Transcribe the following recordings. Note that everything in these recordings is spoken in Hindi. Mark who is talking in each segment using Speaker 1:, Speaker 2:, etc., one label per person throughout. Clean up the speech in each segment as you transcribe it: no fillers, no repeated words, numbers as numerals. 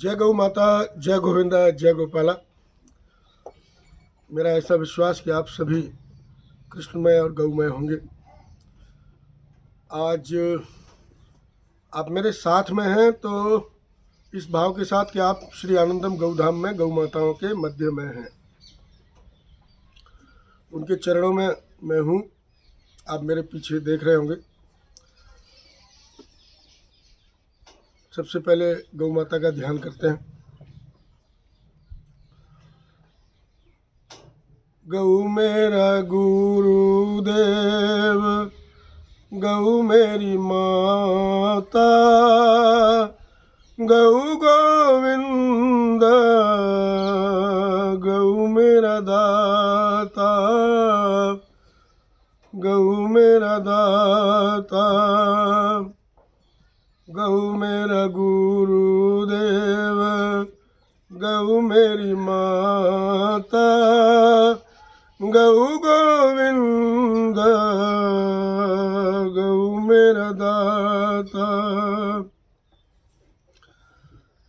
Speaker 1: जय गौ माता, जय गोविंदा, जय गोपाला। मेरा ऐसा विश्वास कि आप सभी कृष्णमय और गौमय होंगे। आज आप मेरे साथ में हैं तो इस भाव के साथ कि आप श्री आनंदम गौधाम में गौ माताओं के मध्य में हैं, उनके चरणों में मैं हूँ। आप मेरे पीछे देख रहे होंगे। सबसे पहले गौ माता का ध्यान करते हैं। गौ मेरा गुरुदेव, गौ मेरी माता, गौ गोविंद, गौ मेरा दाता, गौ मेरा दाता, गौ मेरा गुरुदेव, गौ मेरी माता, गौ गोविंद, गौ मेरा दाता।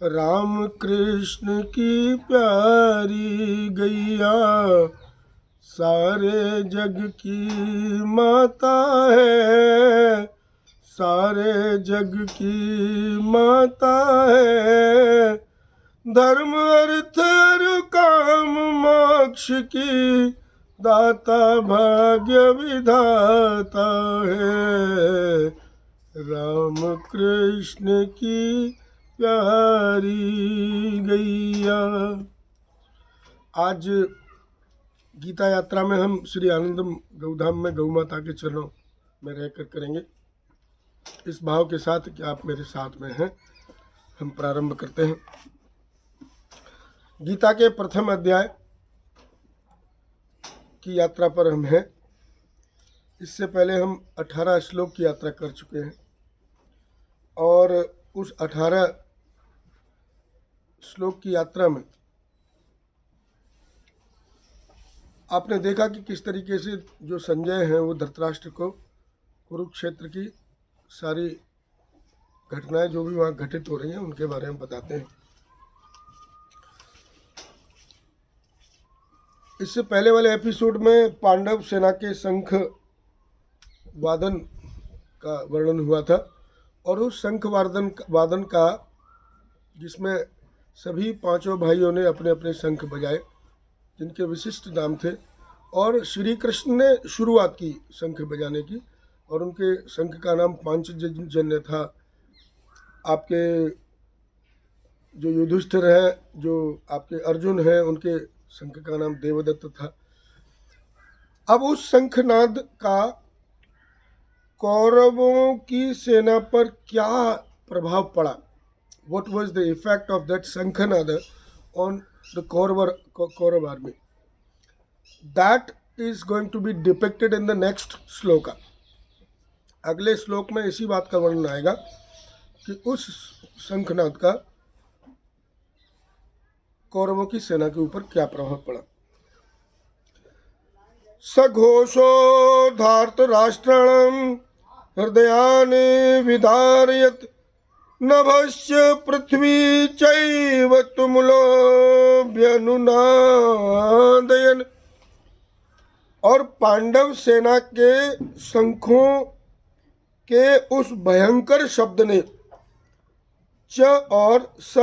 Speaker 1: राम कृष्ण की प्यारी गैया सारे जग की माता है, सारे जग की माता है। धर्म अर्थ और काम मोक्ष की दाता भाग्य विधाता है। राम कृष्ण की प्यारी गैया। आज गीता यात्रा में हम श्री आनंदम गौधाम में गौ माता के चरणों में रहकर करेंगे। इस भाव के साथ कि आप मेरे साथ में हैं, हम प्रारंभ करते हैं। गीता के प्रथम अध्याय की यात्रा पर हम हैं। इससे पहले हम 18 श्लोक की यात्रा कर चुके हैं और उस 18 श्लोक की यात्रा में आपने देखा कि किस तरीके से जो संजय हैं वो धृतराष्ट्र को कुरुक्षेत्र की सारी घटनाएं जो भी वहाँ घटित हो रही हैं उनके बारे में बताते हैं। इससे पहले वाले एपिसोड में पांडव सेना के शंख वादन का वर्णन हुआ था और उस शंख वादन का जिसमें सभी पांचों भाइयों ने अपने अपने शंख बजाए जिनके विशिष्ट नाम थे और श्री कृष्ण ने शुरुआत की शंख बजाने की और उनके शंख का नाम पांचजन्य था। आपके जो युधिष्ठिर है, जो आपके अर्जुन हैं, उनके शंख का नाम देवदत्त था। अब उस शंखनाद का कौरवों की सेना पर क्या प्रभाव पड़ा? What was the effect of that Shankhanada on the Kaurav army? That is going to be depicted in the next shloka. अगले श्लोक में इसी बात का वर्णन आएगा कि उस शंखनाद का कौरवों की सेना के ऊपर क्या प्रभाव पड़ा। सघोषो धार्तराष्ट्राणां हृदयानि विदारयत् नभश्च पृथ्वी चैव तुमुलोऽभ्यनुनादयन्। और पांडव सेना के शंखों के उस भयंकर शब्द ने च और स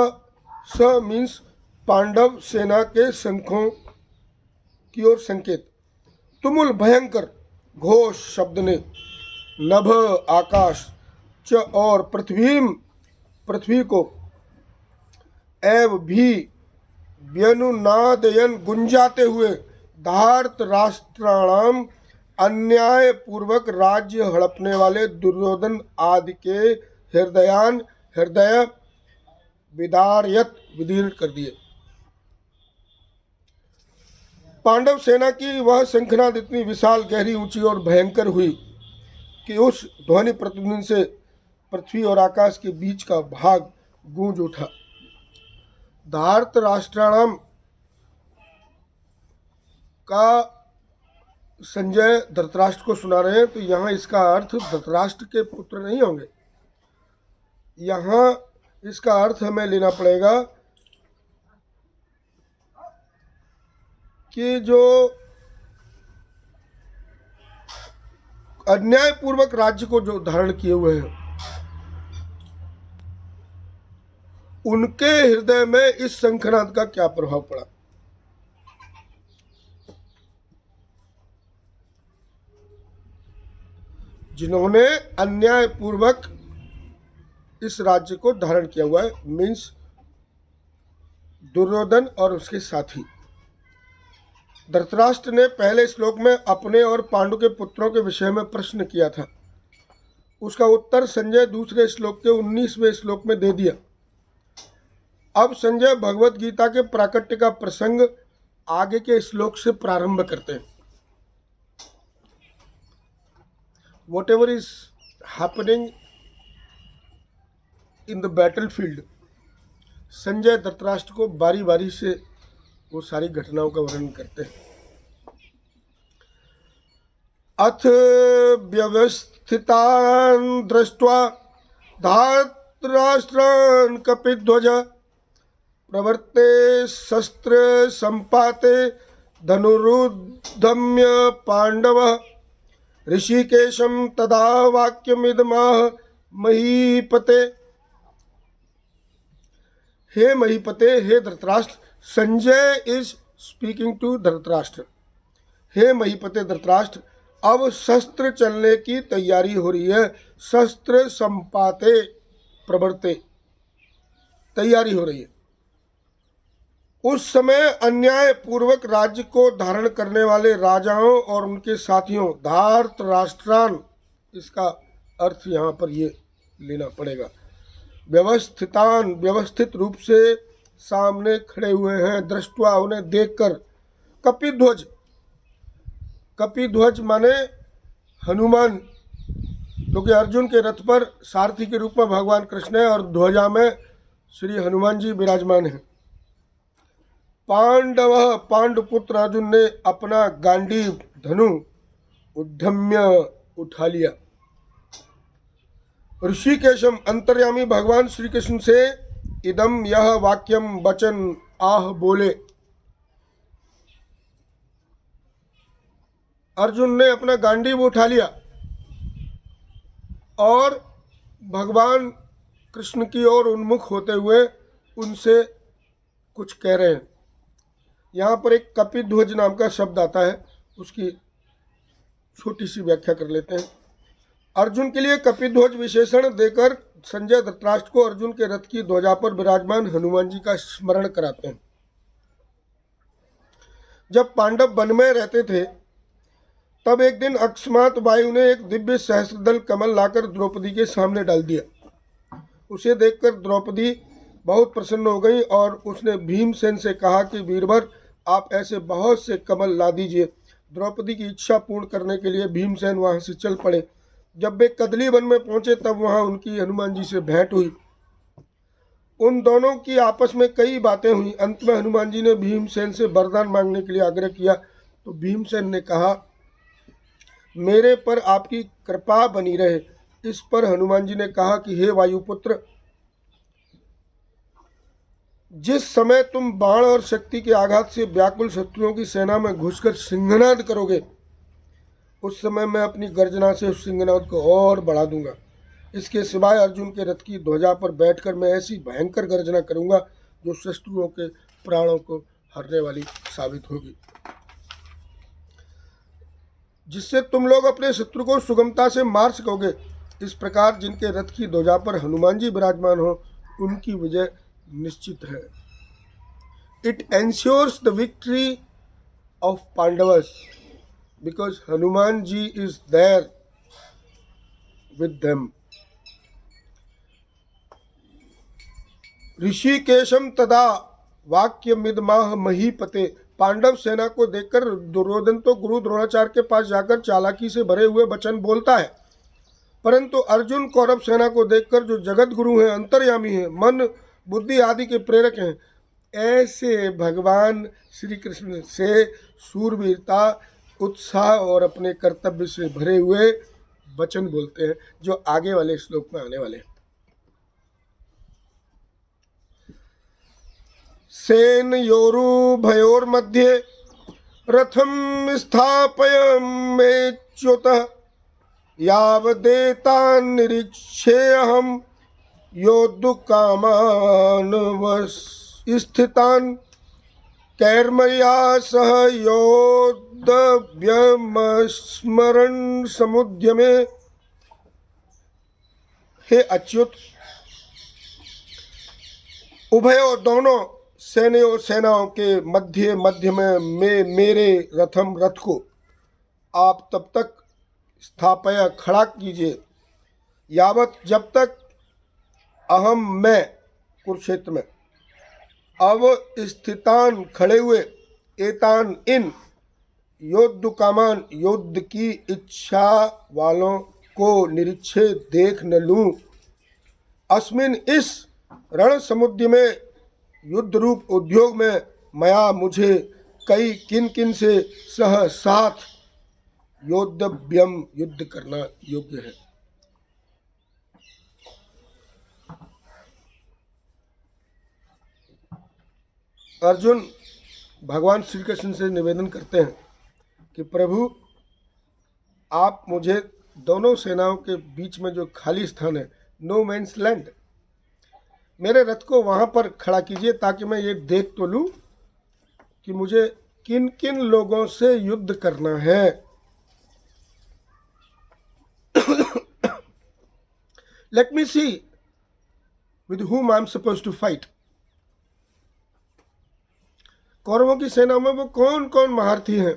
Speaker 1: मीन्स पांडव सेना के शंखों की ओर संकेत, तुमुल भयंकर घोष शब्द ने, नभ आकाश, च और पृथ्वी को, एव भी व्यनुनादयन गुंजाते हुए, धार्त राष्ट्राणाम अन्याय पूर्वक राज्य हड़पने वाले दुर्योधन आदि के हृदय विदारयत विदीर्ण कर दिए। पांडव सेना की वह शंखनाद इतनी विशाल, गहरी, ऊंची और भयंकर हुई कि उस ध्वनि प्रतिध्वनि से पृथ्वी और आकाश के बीच का भाग गूंज उठा। धार्त राष्ट्राणाम का संजय धृतराष्ट्र को सुना रहे हैं, तो यहाँ इसका अर्थ धृतराष्ट्र के पुत्र नहीं होंगे। यहाँ इसका अर्थ हमें लेना पड़ेगा कि जो अन्यायपूर्वक राज्य को जो धारण किए हुए हैं, उनके हृदय में इस शंखनाद का क्या प्रभाव पड़ा। जिन्होंने अन्यायपूर्वक इस राज्य को धारण किया हुआ है, मीन्स दुर्योधन और उसके साथी। धृतराष्ट्र ने पहले श्लोक में अपने और पांडु के पुत्रों के विषय में प्रश्न किया था। उसका उत्तर संजय दूसरे श्लोक के 19वें श्लोक में दे दिया। अब संजय भगवत गीता के प्राकट्य का प्रसंग आगे के श्लोक से प्रारंभ करते हैं। Whatever is happening in the battlefield, Sanjay Dhritarashtra को बारी बारी से वो सारी घटनाओं का वर्णन करते हैं। अथ व्यवस्थितान् दृष्ट्वा धार्तराष्ट्रान् कपिध्वज प्रवर्ते शस्त्र संपाते धनुरुद्धम्य पांडवः ऋषिकेशं तदा वाक्यमिदमाह महीपते। हे महीपते, हे Dhritarashtra, Sanjay is speaking to Dhritarashtra. हे महीपते धृतराष्ट्र, अब शस्त्र चलने की तैयारी हो रही है। शस्त्र संपाते प्रवर्ते, तैयारी हो रही है। उस समय अन्याय पूर्वक राज्य को धारण करने वाले राजाओं और उनके साथियों धार्तराष्ट्रान, इसका अर्थ यहाँ पर ये लेना पड़ेगा, व्यवस्थितान, व्यवस्थित रूप से सामने खड़े हुए हैं, दृष्टवा, उन्हें देखकर, कपिध्वज, कपिध्वज माने हनुमान, क्योंकि अर्जुन के रथ पर सारथी के रूप में भगवान कृष्ण है और ध्वजा में श्री हनुमान जी विराजमान हैं। पांडव, पांडुपुत्र अर्जुन ने अपना गांडीव धनु उद्धम्य उठा लिया। ऋषिकेशम, अंतर्यामी भगवान श्री कृष्ण से इदम, यह वाक्यम, वचन आह बोले। अर्जुन ने अपना गांडीव उठा लिया और भगवान कृष्ण की ओर उन्मुख होते हुए उनसे कुछ कह रहे हैं। यहाँ पर एक कपिध्वज नाम का शब्द आता है, उसकी छोटी सी व्याख्या कर लेते हैं। अर्जुन के लिए कपिध्वज विशेषण देकर संजय धृतराष्ट्र को अर्जुन के रथ की ध्वजा पर विराजमान हनुमान जी का स्मरण कराते हैं। जब पांडव वन में रहते थे तब एक दिन अकस्मात वायु ने एक दिव्य सहस्त्रदल कमल लाकर द्रौपदी के सामने डाल दिया। उसे देखकर द्रौपदी बहुत प्रसन्न हो गई और उसने भीमसेन से कहा कि वीरवर, आप ऐसे बहुत से कमल ला दीजिए। द्रौपदी की इच्छा पूर्ण करने के लिए भीमसेन वहां से चल पड़े। जब वे कदली वन में पहुंचे तब वहां उनकी हनुमान जी से भेंट हुई। उन दोनों की आपस में कई बातें हुई। अंत में हनुमान जी ने भीमसेन से वरदान मांगने के लिए आग्रह किया तो भीमसेन ने कहा, मेरे पर आपकी कृपा बनी रहे। इस पर हनुमान जी ने कहा कि हे वायुपुत्र, जिस समय तुम बाण और शक्ति के आघात से व्याकुल शत्रुओं की सेना में घुसकर सिंहनाद करोगे, उस समय मैं अपनी गर्जना से उस सिंहनाद को और बढ़ा दूंगा। इसके सिवाय अर्जुन के रथ की ध्वजा पर बैठकर मैं ऐसी भयंकर गर्जना करूंगा जो शत्रुओं के प्राणों को हरने वाली साबित होगी, जिससे तुम लोग अपने शत्रु को सुगमता से मार सकोगे। इस प्रकार जिनके रथ की ध्वजा पर हनुमान जी विराजमान हो, उनकी विजय निश्चित है। It ensures the victory of Pandavas because Hanuman ji is there with them. ऋषिकेशम तदा वाक्य मिदमाह महीपते। पांडव सेना को देखकर दुर्योधन तो गुरु द्रोणाचार्य के पास जाकर चालाकी से भरे हुए वचन बोलता है, परंतु अर्जुन कौरव सेना को देखकर, जो जगत गुरु हैं, अंतर्यामी हैं, मन बुद्धि आदि के प्रेरक हैं, ऐसे भगवान श्री कृष्ण से शूरवीरता, उत्साह और अपने कर्तव्य से भरे हुए वचन बोलते हैं, जो आगे वाले श्लोक में आने वाले हैं। सेन योरु भयोर मध्य रथम स्थापयमेच्युतः यावदेतान् निरीक्षेऽहं योद्धुकामान् स्थितान् कैर्मया सह योद्धव्यमस्मरन् समुद्यमे। हे अच्युत, उभयों दोनों सेनाओं के मध्य में मेरे रथ को आप तब तक स्थापया खड़ा कीजिए, यावत जब तक अहम मैं कुरुक्षेत्र में अब स्थितान खड़े हुए एतान इन योद्धुकामान युद्ध की इच्छा वालों को निरीक्षे देख न लूं। अस्मिन इस रण समुद्र में युद्ध रूप उद्योग में मया मुझे कई किन किन से सह साथ योद्धव्यम युद्ध करना योग्य है। अर्जुन भगवान श्री कृष्ण से निवेदन करते हैं कि प्रभु, आप मुझे दोनों सेनाओं के बीच में जो खाली स्थान है, नो मैन्स लैंड, मेरे रथ को वहां पर खड़ा कीजिए ताकि मैं ये देख तो लूं कि मुझे किन किन लोगों से युद्ध करना है। Let me see with whom I am supposed to fight. कौरवों की सेना में वो कौन कौन महारथी हैं,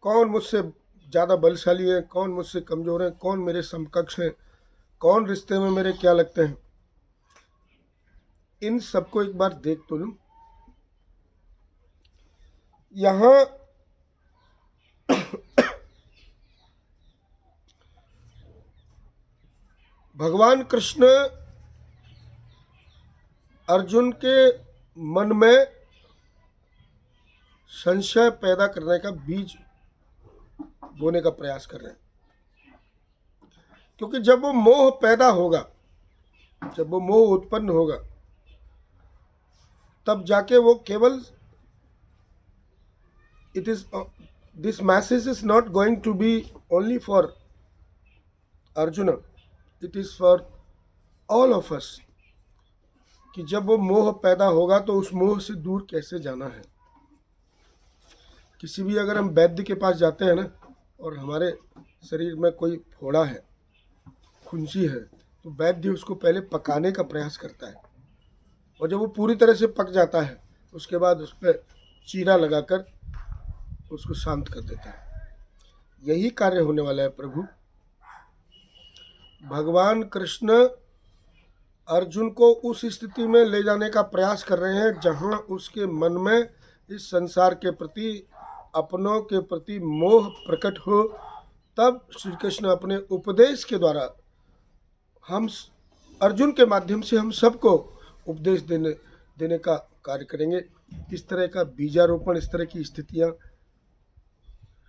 Speaker 1: कौन मुझसे ज़्यादा बलशाली है, कौन मुझसे कमज़ोर है, कौन मेरे समकक्ष हैं, कौन रिश्ते में मेरे क्या लगते हैं, इन सबको एक बार देख तो लूं। यहाँ भगवान कृष्ण अर्जुन के मन में संशय पैदा करने का बीज बोने का प्रयास कर रहे हैं, क्योंकि जब वो मोह पैदा होगा, जब वो मोह उत्पन्न होगा, तब जाके वो केवल it is this message is not going to be only for Arjuna, it is for all of us, कि जब वो मोह पैदा होगा तो उस मोह से दूर कैसे जाना है। किसी भी अगर हम वैद्य के पास जाते हैं ना, और हमारे शरीर में कोई फोड़ा है, खुंसी है, तो वैद्य उसको पहले पकाने का प्रयास करता है, और जब वो पूरी तरह से पक जाता है उसके बाद उस पर चीरा लगाकर उसको शांत कर देता है। यही कार्य होने वाला है प्रभु। भगवान कृष्ण अर्जुन को उस स्थिति में ले जाने का प्रयास कर रहे हैं जहां उसके मन में इस संसार के प्रति, अपनों के प्रति मोह प्रकट हो। तब श्री कृष्ण अपने उपदेश के द्वारा हम अर्जुन के माध्यम से हम सबको उपदेश देने का कार्य करेंगे। इस तरह का बीजारोपण, इस तरह की स्थितियां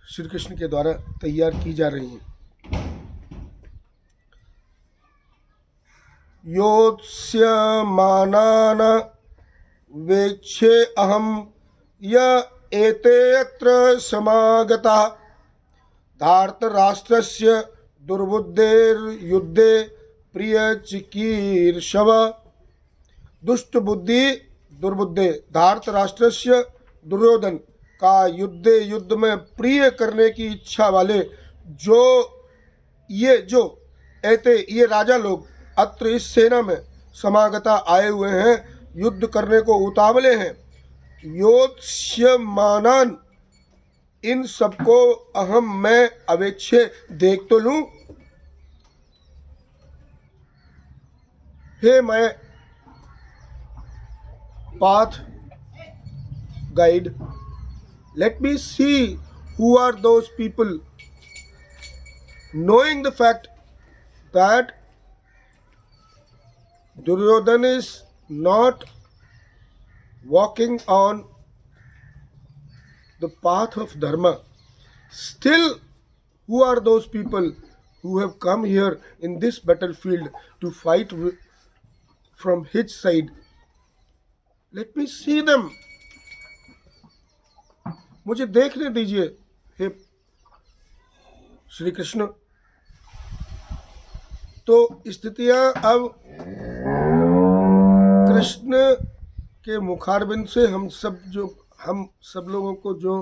Speaker 1: श्री कृष्ण के द्वारा तैयार की जा रही हैं। योत्स्यमानान वेक्षे अहम य एते यत्र समागता धार्तराष्ट्रस्य दुर्बुद्धेर्युद्धे प्रिय चिकीर्षव। दुष्ट बुद्धि दुर्बुद्धे धार्तराष्ट्रस्य दुर्योधन का युद्ध में प्रिय करने की इच्छा वाले जो ऐते ये राजा लोग अत्र इस सेना में समागता आए हुए हैं, युद्ध करने को उतावले हैं। योत्स्यमानान, इन सबको अहम मैं अवेक्षे देख तो लूं। हे मैं path guide, let me see who are those people, knowing the fact that Duryodhana is not walking on the path of dharma. Still, who are those people who have come here in this battlefield to fight from his side? Let me see them. मुझे देखने दीजिए हे श्री कृष्ण। तो स्थितियां अब कृष्ण के मुखारबिंद से हम सब लोगों को जो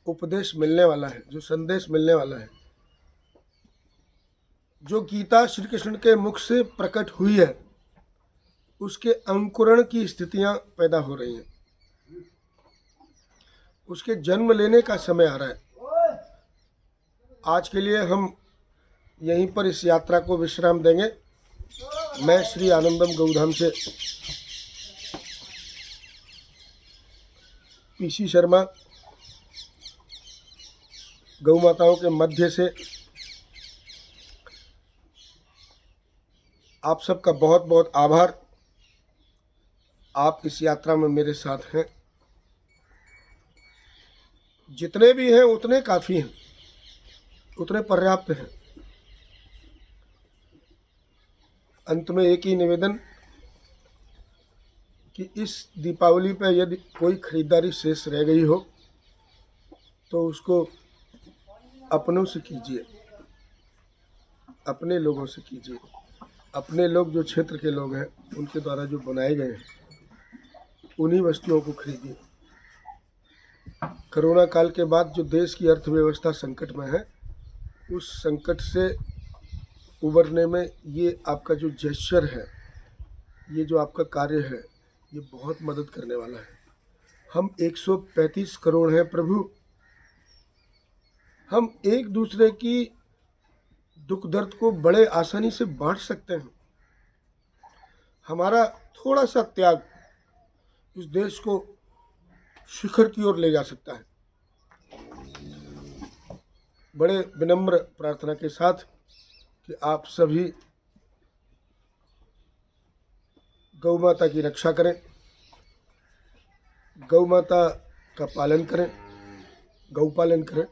Speaker 1: उपदेश मिलने वाला है, जो संदेश मिलने वाला है, जो गीता श्री कृष्ण के मुख से प्रकट हुई है, उसके अंकुरण की स्थितियां पैदा हो रही हैं। उसके जन्म लेने का समय आ रहा है। आज के लिए हम यहीं पर इस यात्रा को विश्राम देंगे। मैं श्री आनंदम गौधाम से पीसी शर्मा गौ माताओं के मध्य से आप सबका बहुत बहुत आभार। आप इस यात्रा में मेरे साथ हैं। जितने भी हैं उतने काफ़ी हैं, उतने पर्याप्त हैं। अंत में एक ही निवेदन कि इस दीपावली पर यदि कोई खरीदारी शेष रह गई हो तो उसको अपनों से कीजिए, अपने लोगों से कीजिए। अपने लोग जो क्षेत्र के लोग हैं उनके द्वारा जो बनाए गए हैं उन्हीं वस्तुओं को खरीदिए। कोरोना काल के बाद जो देश की अर्थव्यवस्था संकट में है, उस संकट से उबरने में ये आपका जो जेस्चर है, ये जो आपका कार्य है, ये बहुत मदद करने वाला है। हम 135 करोड़ हैं प्रभु। हम एक दूसरे की दुख दर्द को बड़े आसानी से बांट सकते हैं। हमारा थोड़ा सा त्याग इस देश को शिखर की ओर ले जा सकता है। बड़े विनम्र प्रार्थना के साथ कि आप सभी गौ माता की रक्षा करें, गौ माता का पालन करें, गौ पालन करें,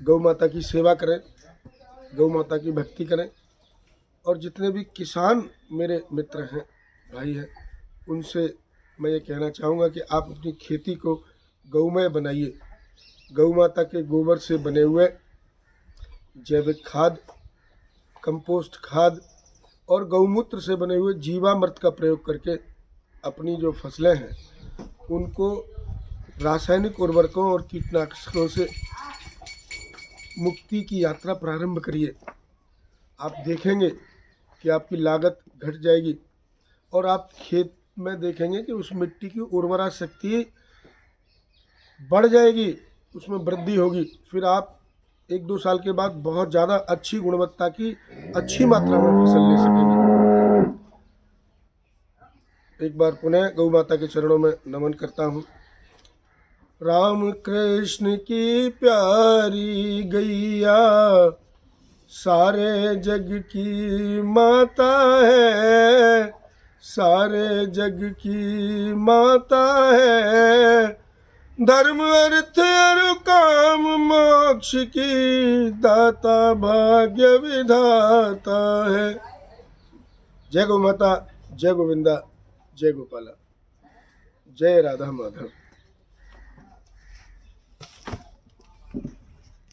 Speaker 1: गौ माता की सेवा करें, गौ माता की भक्ति करें। और जितने भी किसान मेरे मित्र हैं, भाई हैं, उनसे मैं ये कहना चाहूँगा कि आप अपनी खेती को गौमय बनाइए। गौ माता के गोबर से बने हुए जैविक खाद, कंपोस्ट खाद और गौमूत्र से बने हुए जीवामृत का प्रयोग करके अपनी जो फसलें हैं उनको रासायनिक उर्वरकों और कीटनाशकों से मुक्ति की यात्रा प्रारंभ करिए। आप देखेंगे कि आपकी लागत घट जाएगी और आप खेत में देखेंगे कि उस मिट्टी की उर्वरा शक्ति बढ़ जाएगी, उसमें वृद्धि होगी। फिर आप 1-2 साल के बाद बहुत ज़्यादा अच्छी गुणवत्ता की अच्छी मात्रा में फसल ले सकेंगे। एक बार पुनः गौ माता के चरणों में नमन करता हूँ। राम कृष्ण की प्यारी गैया सारे जग की माता है, सारे जग की माता है। धर्म अर्थ और काम मोक्ष की दाता भाग्य विधाता है। जय गौ माता, जय गोविंदा, जय गोपाला, जय राधा माधव।